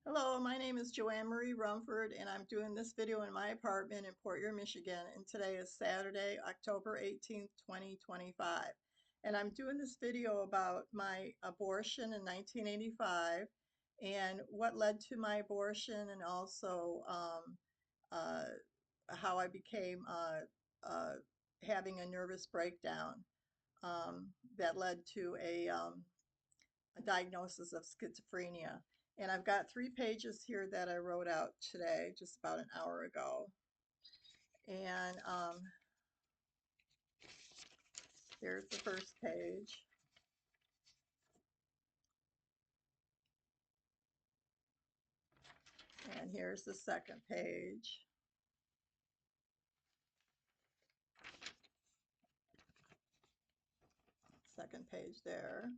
Hello, my name is Joanne Marie Rumford, and I'm doing this video in my apartment in Port Erie, Michigan. And today is Saturday, October 18th, 2025. And I'm doing this video about my abortion in 1985 and what led to my abortion, and also uh, how I became having a nervous breakdown um, that led to a diagnosis of schizophrenia. And I've got 3 pages here that I wrote out today, just about an hour ago. And here's the first page. And here's the second page. Second page there.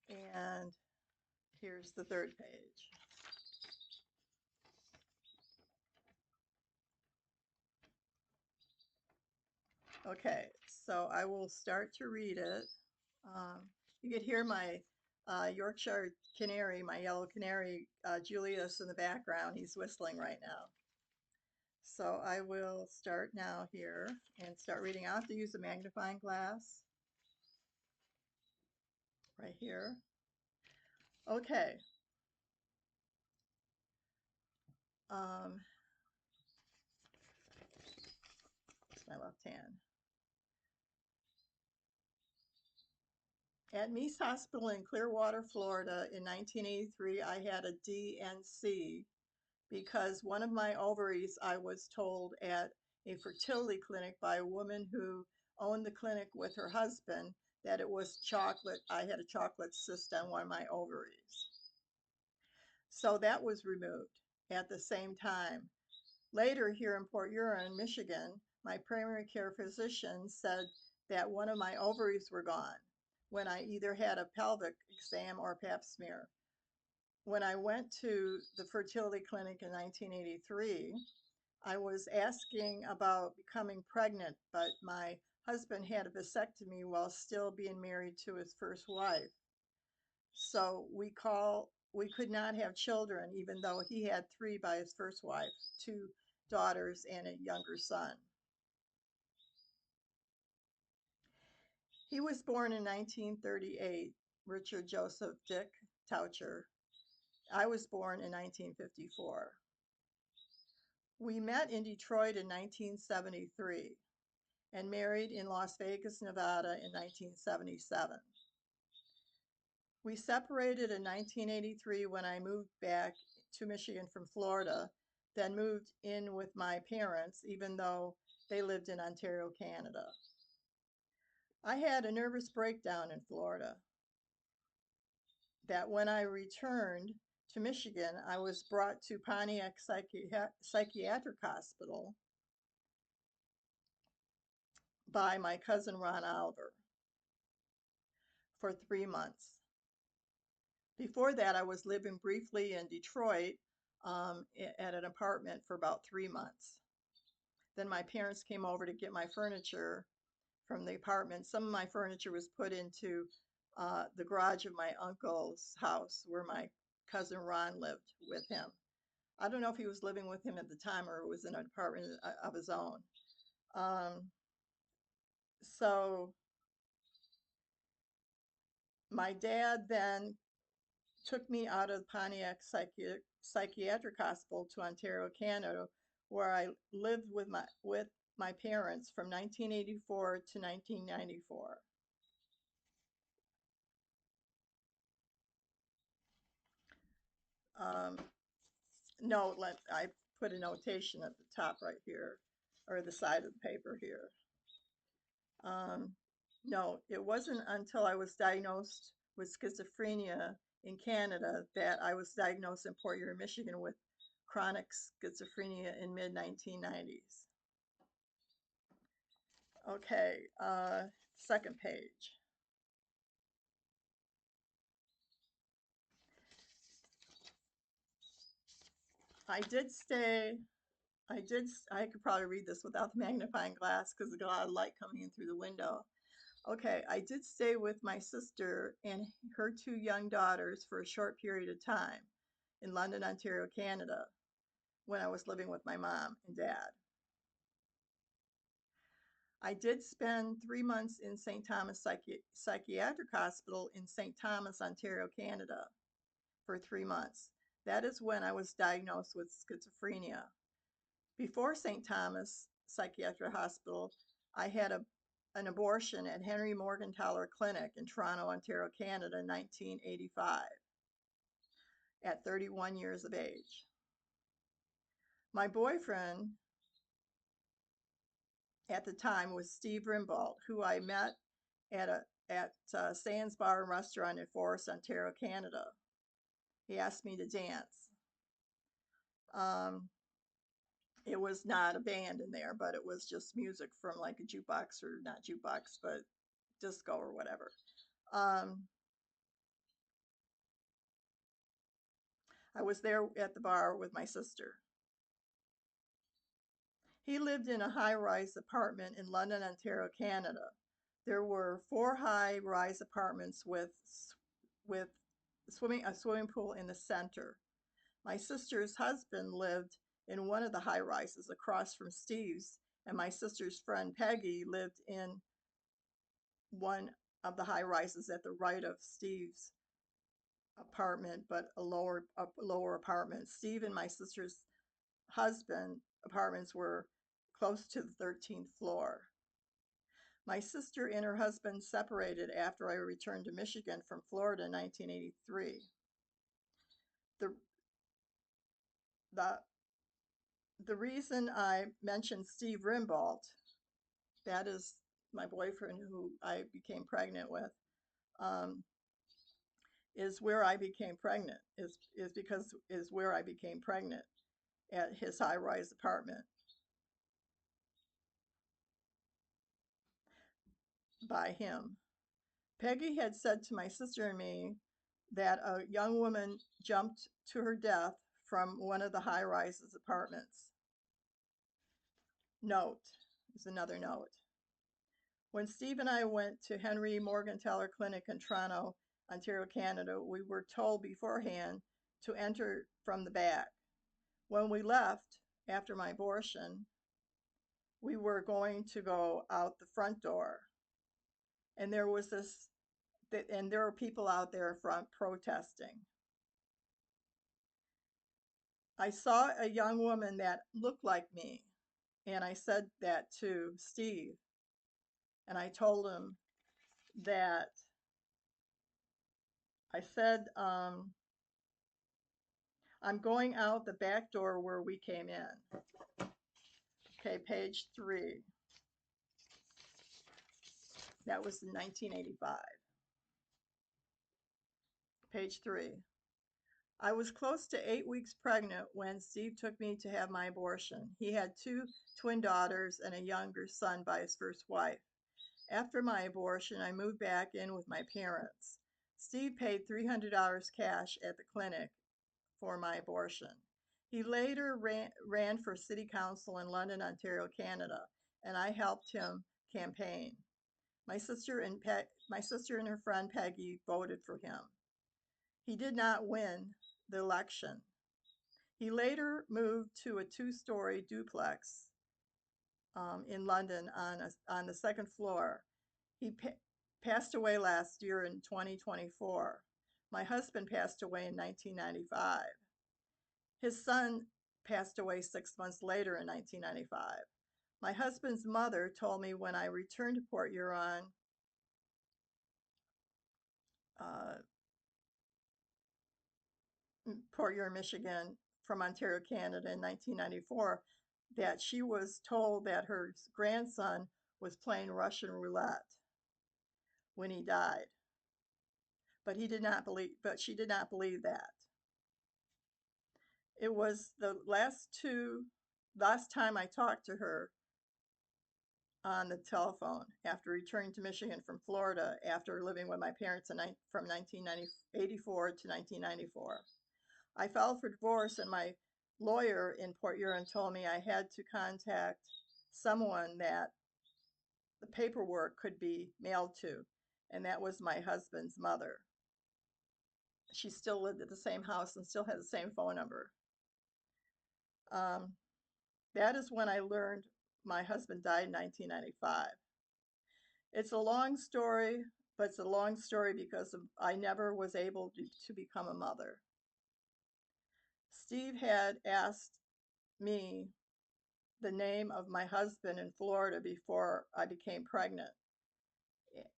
And here's the third page. Okay, so I will start to read it. Um, you could hear my Yorkshire canary, my yellow canary, Julius, in the background. He's whistling right now. So I will start now here and start reading. I have to use a magnifying glass right here. Okay. Um, it's my left hand. At Mease Hospital in Clearwater, Florida in 1983, I had a DNC because one of my ovaries, I was told at a fertility clinic by a woman who owned the clinic with her husband, that it was chocolate. I had a chocolate cyst on one of my ovaries. So that was removed at the same time. Later, here in Port Huron, Michigan, my primary care physician said that one of my ovaries were gone when I either had a pelvic exam or pap smear. When I went to the fertility clinic in 1983, I was asking about becoming pregnant, but my husband had a vasectomy while still being married to his first wife. So we could not have children, even though he had 3 by his first wife, 2 daughters and a younger son. He was born in 1938, Richard Joseph Dick Toucher. I was born in 1954. We met in Detroit in 1973 and married in Las Vegas, Nevada in 1977. We separated in 1983 when I moved back to Michigan from Florida, then moved in with my parents, even though they lived in Ontario, Canada. I had a nervous breakdown in Florida that when I returned to Michigan, I was brought to Pontiac Psychiatric Hospital by my cousin Ron Oliver for 3 months. Before that, I was living briefly in Detroit at an apartment for about 3 months. Then my parents came over to get my furniture from the apartment. Some of my furniture was put into the garage of my uncle's house where my cousin Ron lived with him. I don't know if he was living with him at the time or was in an apartment of his own. Um, so my dad then took me out of Pontiac Psychiatric Hospital to Ontario, Canada, where I lived with my parents from 1984 to 1994. Um, no, I put a notation at the top right here, or the side of the paper here. Um, no, it wasn't until I was diagnosed with schizophrenia in Canada that I was diagnosed in Port Huron, Michigan with chronic schizophrenia in mid 1990s. Okay, second page. I did stay, I could probably read this without the magnifying glass because there's a lot of light coming in through the window. Okay, I did stay with my sister and her two young daughters for a short period of time in London, Ontario, Canada, when I was living with my mom and dad. I did spend 3 months in St. Thomas Psychiatric Hospital in St. Thomas, Ontario, Canada for 3 months. That is when I was diagnosed with schizophrenia. Before St. Thomas Psychiatric Hospital, I had an abortion at Henry Morgentaler Clinic in Toronto, Ontario, Canada in 1985 at 31 years of age. My boyfriend at the time was Steve Rimbault, who I met at Sands Bar and Restaurant in Forest, Ontario, Canada. He asked me to dance. Um, it was not a band in there, but it was just music from like a jukebox, or not jukebox, but disco or whatever. Um, I was there at the bar with my sister. He lived in a high-rise apartment in London, Ontario, Canada. There were four high-rise apartments with a swimming pool in the center. My sister's husband lived in one of the high rises across from Steve's, and my sister's friend Peggy lived in one of the high rises at the right of Steve's apartment, but a lower apartment. Steve and my sister's husband apartments were close to the 13th floor. My sister and her husband separated after I returned to Michigan from Florida in 1983. The the the reason I mentioned Steve Rimbault, that is my boyfriend who I became pregnant with, um, is where I became pregnant, is where I became pregnant at his high-rise apartment by him. Peggy had said to my sister and me that a young woman jumped to her death from one of the high-rises apartments. Note is another note. When Steve and I went to Henry Morgentaler Clinic in Toronto, Ontario, Canada, we were told beforehand to enter from the back. When we left after my abortion, we were going to go out the front door. And there was and there were people out there front protesting. I saw a young woman that looked like me, and I said that to Steve. And I told him that I said, I'm going out the back door where we came in. Okay, page 3. That was in 1985. Page 3. I was close to 8 weeks pregnant when Steve took me to have my abortion. He had two twin daughters and a younger son by his first wife. After my abortion, I moved back in with my parents. Steve paid $300 cash at the clinic for my abortion. He later ran for city council in London, Ontario, Canada, and I helped him campaign. My sister and her friend Peggy voted for him. He did not win the election. He later moved to a two-story duplex in London on the second floor. He passed away last year in 2024. My husband passed away in 1995. His son passed away 6 months later in 1995. My husband's mother told me when I returned to uh, Port Huron, Michigan, from Ontario, Canada in 1994, that she was told that her grandson was playing Russian roulette when he died. But she did not believe that. It was the last time I talked to her on the telephone after returning to Michigan from Florida after living with my parents from 1984 to 1994. I filed for divorce, and my lawyer in Port Huron told me I had to contact someone that the paperwork could be mailed to, and that was my husband's mother. She still lived at the same house and still had the same phone number. Um, that is when I learned my husband died in 1995. It's a long story, but it's a long story because I never was able to become a mother. Steve had asked me the name of my husband in Florida before I became pregnant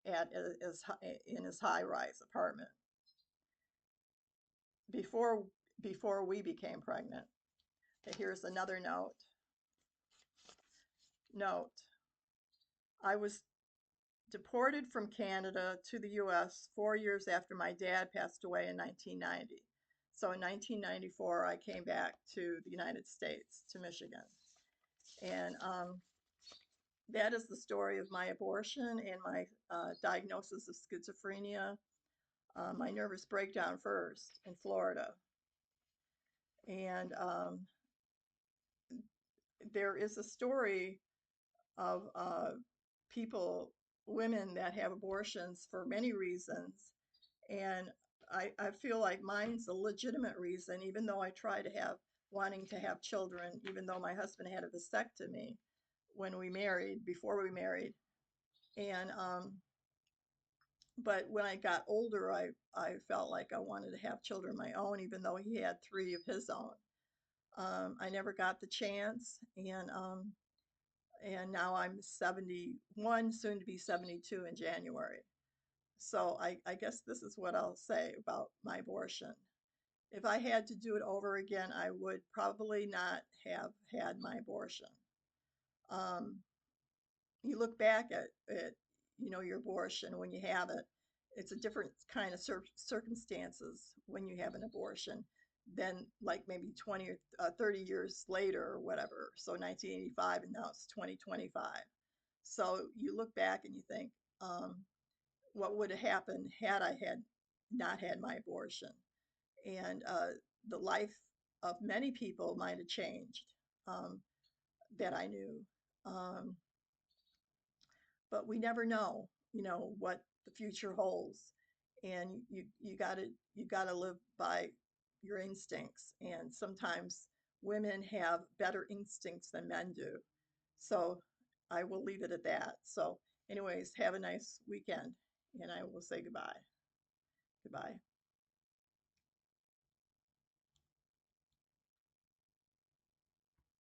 in his high-rise apartment before before we became pregnant. Okay, here's another note. Note, I was deported from Canada to the US 4 years after my dad passed away in 1990. So in 1994, I came back to the United States, to Michigan. And that is the story of my abortion and my diagnosis of schizophrenia, my nervous breakdown first in Florida. And there is a story of people, women that have abortions for many reasons. And I feel like mine's a legitimate reason, even though I try to have wanting to have children, even though my husband had a vasectomy when we married, before we married. And but when I got older, I felt like I wanted to have children of my own, even though he had three of his own. I never got the chance, and now I'm 71, soon to be 72 in January. So I guess this is what I'll say about my abortion. If I had to do it over again, I would probably not have had my abortion. Um, you look back at your abortion when you have it, it's a different kind of circumstances when you have an abortion than like maybe 20 or 30 years later or whatever. So 1985 and now it's 2025. So you look back and you think, what would have happened had I had not had my abortion? And the life of many people might have changed, um, that I knew. Um, but we never know, what the future holds. And you gotta live by your instincts. And sometimes women have better instincts than men do. So I will leave it at that. So anyways, have a nice weekend, and I will say goodbye. Goodbye.